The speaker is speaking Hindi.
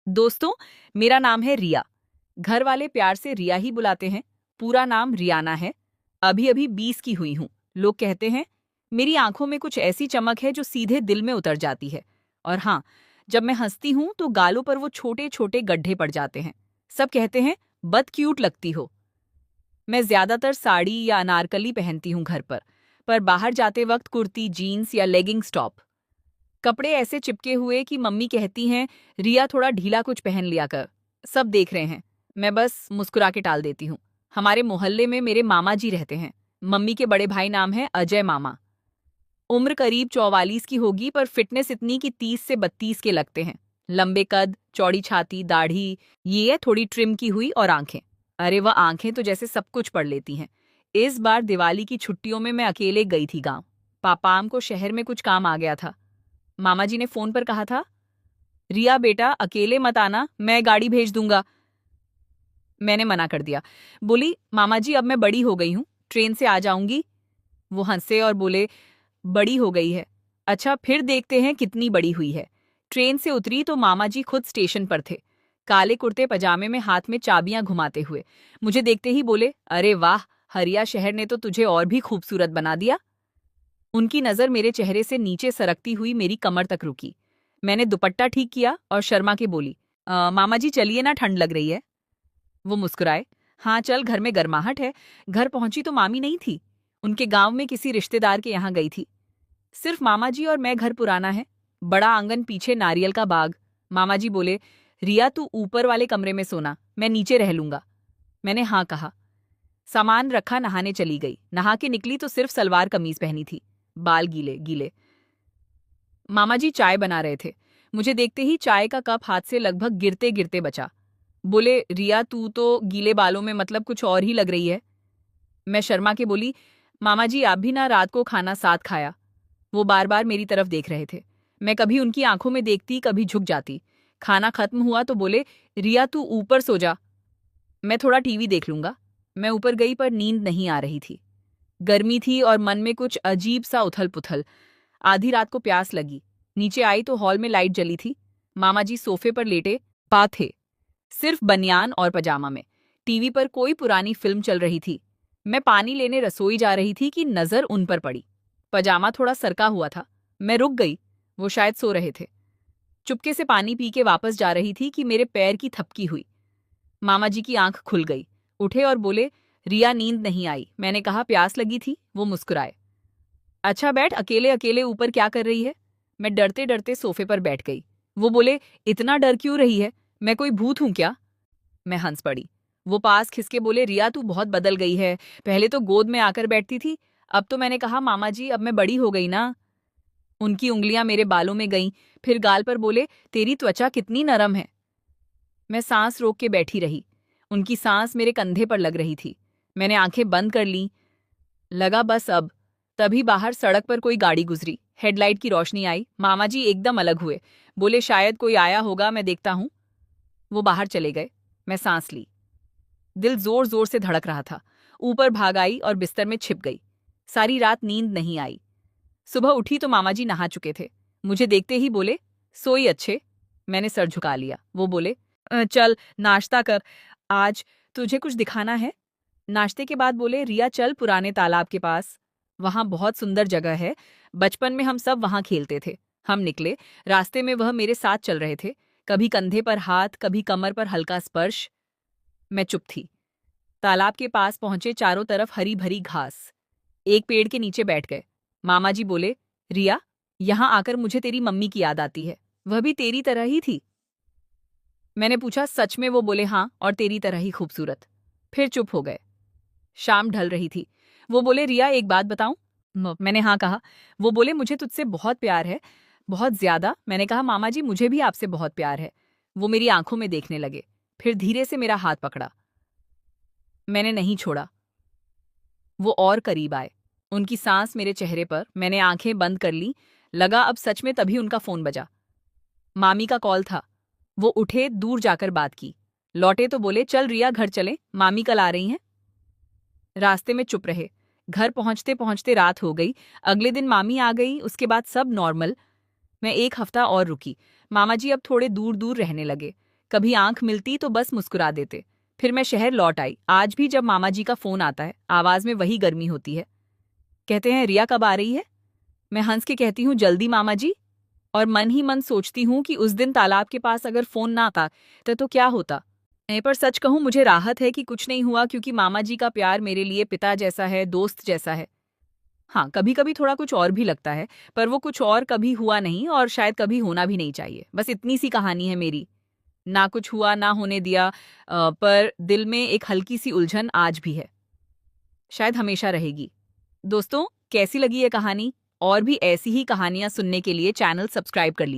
दोस्तों, मेरा नाम है रिया। घर वाले प्यार से रिया ही बुलाते हैं। पूरा नाम रियाना है। अभी अभी 20 की हुई हूँ। लोग कहते हैं मेरी आंखों में कुछ ऐसी चमक है जो सीधे दिल में उतर जाती है। और हाँ, जब मैं हंसती हूँ तो गालों पर वो छोटे छोटे गड्ढे पड़ जाते हैं। सब कहते हैं बद क्यूट लगती हो। मैं ज्यादातर साड़ी या अनारकली पहनती हूँ घर पर बाहर जाते वक्त कुर्ती, जीन्स या लेगिंग्स टॉप। कपड़े ऐसे चिपके हुए कि मम्मी कहती हैं रिया थोड़ा ढीला कुछ पहन लिया कर। सब देख रहे हैं, मैं बस मुस्कुरा के टाल देती हूँ। हमारे मोहल्ले में मेरे मामा जी रहते हैं। मम्मी के बड़े भाई नाम है अजय मामा। उम्र करीब 44 की होगी पर फिटनेस इतनी कि 30 से 32 के लगते हैं। लंबे कद, चौड़ी छाती, दाढ़ी, ये है थोड़ी ट्रिम की हुई, और आंखें, अरे वह आंखें तो जैसे सब कुछ पढ़ लेती हैं। इस बार दिवाली की छुट्टियों में मैं अकेले गई थी गांव। पापाम को शहर में कुछ काम आ गया था। मामा जी ने फोन पर कहा था, रिया बेटा अकेले मत आना, मैं गाड़ी भेज दूंगा। मैंने मना कर दिया। बोली मामा जी अब मैं बड़ी हो गई हूँ, ट्रेन से आ जाऊंगी। वो हंसे और बोले बड़ी हो गई है? अच्छा फिर देखते हैं कितनी बड़ी हुई है। ट्रेन से उतरी तो मामा जी खुद स्टेशन पर थे, काले कुर्ते पजामे में, हाथ में चाबियां घुमाते हुए। मुझे देखते ही बोले, अरे वाह, हरिया शहर ने तो तुझे और भी खूबसूरत बना दिया। उनकी नजर मेरे चेहरे से नीचे सरकती हुई मेरी कमर तक रुकी। मैंने दुपट्टा ठीक किया और शर्मा के बोली, मामा जी चलिए ना, ठंड लग रही है। वो मुस्कुराए, हाँ चल, घर में गर्माहट है। घर पहुंची तो मामी नहीं थी, उनके गांव में किसी रिश्तेदार के यहाँ गई थी। सिर्फ मामा जी और मैं। घर पुराना है, बड़ा आंगन, पीछे नारियल का बाग। मामा जी बोले, रिया तू ऊपर वाले कमरे में सोना, मैं नीचे रह लूंगा। मैंने हाँ कहा। सामान रखा, नहाने चली गई। नहा के निकली तो सिर्फ सलवार कमीज पहनी थी, बाल गीले गीले। मामा जी चाय बना रहे थे। मुझे देखते ही चाय का कप हाथ से लगभग गिरते गिरते बचा। बोले, रिया तू तो गीले बालों में मतलब कुछ और ही लग रही है। मैं शर्मा के बोली, मामा जी आप भी ना रात को खाना साथ खाया। वो बार बार मेरी तरफ देख रहे थे। मैं कभी उनकी आंखों में देखती, कभी झुक जाती। खाना खत्म हुआ तो बोले, रिया तू ऊपर सो जा, मैं थोड़ा टीवी देख लूंगा। मैं ऊपर गई पर नींद नहीं आ रही थी। गर्मी थी और मन में कुछ अजीब सा उथल पुथल। आधी रात को प्यास लगी। नीचे आई तो हॉल में लाइट जली थी। मामा जी सोफे पर लेटे पा थे, सिर्फ बनियान और पजामा में। टीवी पर कोई पुरानी फिल्म चल रही थी। मैं पानी लेने रसोई जा रही थी कि नजर उन पर पड़ी। पजामा थोड़ा सरका हुआ था। मैं रुक गई, वो शायद सो रहे थे। चुपके से पानी पी के वापस जा रही थी कि मेरे पैर की थपकी हुई। मामा जी की आंख खुल गई, उठे और बोले, रिया नींद नहीं आई। मैंने कहा प्यास लगी थी। वो मुस्कुराए, अच्छा बैठ, अकेले अकेले ऊपर क्या कर रही है। मैं डरते डरते सोफे पर बैठ गई। वो बोले, इतना डर क्यों रही है, मैं कोई भूत हूं क्या। मैं हंस पड़ी। वो पास खिसके बोले, रिया तू बहुत बदल गई है, पहले तो गोद में आकर बैठती थी, अब तो। मैंने कहा मामा जी अब मैं बड़ी हो गई ना। उनकी उंगलियां मेरे बालों में गईं, फिर गाल पर बोले, तेरी त्वचा कितनी नरम है। मैं सांस रोक के बैठी रही। उनकी सांस मेरे कंधे पर लग रही थी। मैंने आंखें बंद कर लीं। लगा बस अब। तभी बाहर सड़क पर कोई गाड़ी गुजरी। हेडलाइट की रोशनी आई। मामा जी एकदम अलग हुए। बोले, शायद कोई आया होगा, मैं देखता हूं। वो बाहर चले गए। मैं सांस ली। दिल जोर जोर से धड़क रहा था। ऊपर भाग आई और बिस्तर में छिप गई। सारी रात नींद नहीं आई। सुबह उठी तो मामा जी नहा चुके थे। मुझे देखते ही बोले, सोई अच्छे। मैंने सर झुका लिया। वो बोले, चल नाश्ता कर, आज तुझे कुछ दिखाना है। नाश्ते के बाद बोले, रिया चल पुराने तालाब के पास, वहां बहुत सुंदर जगह है, बचपन में हम सब वहां खेलते थे। हम निकले। रास्ते में वह मेरे साथ चल रहे थे, कभी कंधे पर हाथ, कभी कमर पर हल्का स्पर्श। मैं चुप थी। तालाब के पास पहुंचे, चारों तरफ हरी भरी घास। एक पेड़ के नीचे बैठ गए। मामा जी बोले, रिया यहां आकर मुझे तेरी मम्मी की याद आती है, वह भी तेरी तरह ही थी। मैंने पूछा, सच में। वो बोले, हाँ, और तेरी तरह ही खूबसूरत। फिर चुप हो गए। शाम ढल रही थी। वो बोले, रिया एक बात बताऊं। मैंने हाँ कहा। वो बोले, मुझे तुझसे बहुत प्यार है, बहुत ज्यादा। मैंने कहा, मामा जी मुझे भी आपसे बहुत प्यार है। वो मेरी आंखों में देखने लगे, फिर धीरे से मेरा हाथ पकड़ा। मैंने नहीं छोड़ा। वो और करीब आए, उनकी सांस मेरे चेहरे पर। मैंने आंखें बंद कर ली। लगा अब सच में। तभी उनका फोन बजा। मामी का कॉल था। वो उठे, दूर जाकर बात की। लौटे तो बोले, चल रिया घर चले, मामी कल आ रही हैं। रास्ते में चुप रहे। घर पहुंचते पहुंचते रात हो गई। अगले दिन मामी आ गई, उसके बाद सब नॉर्मल। मैं एक हफ्ता और रुकी। मामा जी अब थोड़े दूर दूर रहने लगे। कभी आंख मिलती तो बस मुस्कुरा देते। फिर मैं शहर लौट आई। आज भी जब मामा जी का फोन आता है, आवाज में वही गर्मी होती है। कहते हैं रिया कब आ रही है? मैं हंस के कहती हूँ जल्दी मामा जी। और मन ही मन सोचती हूँ कि उस दिन तालाब के पास अगर फोन ना आता तो क्या होता। पर सच कहूँ मुझे राहत है कि कुछ नहीं हुआ, क्योंकि मामा जी का प्यार मेरे लिए पिता जैसा है, दोस्त जैसा है। हाँ, कभी कभी थोड़ा कुछ और भी लगता है, पर वो कुछ और कभी हुआ नहीं और शायद कभी होना भी नहीं चाहिए। बस इतनी सी कहानी है मेरी। ना कुछ हुआ, ना होने दिया, पर दिल में एक हल्की सी उलझन आज भी है, शायद हमेशा रहेगी। दोस्तों, कैसी लगी ये कहानी? और भी ऐसी ही कहानियां सुनने के लिए चैनल सब्सक्राइब कर लीजिए।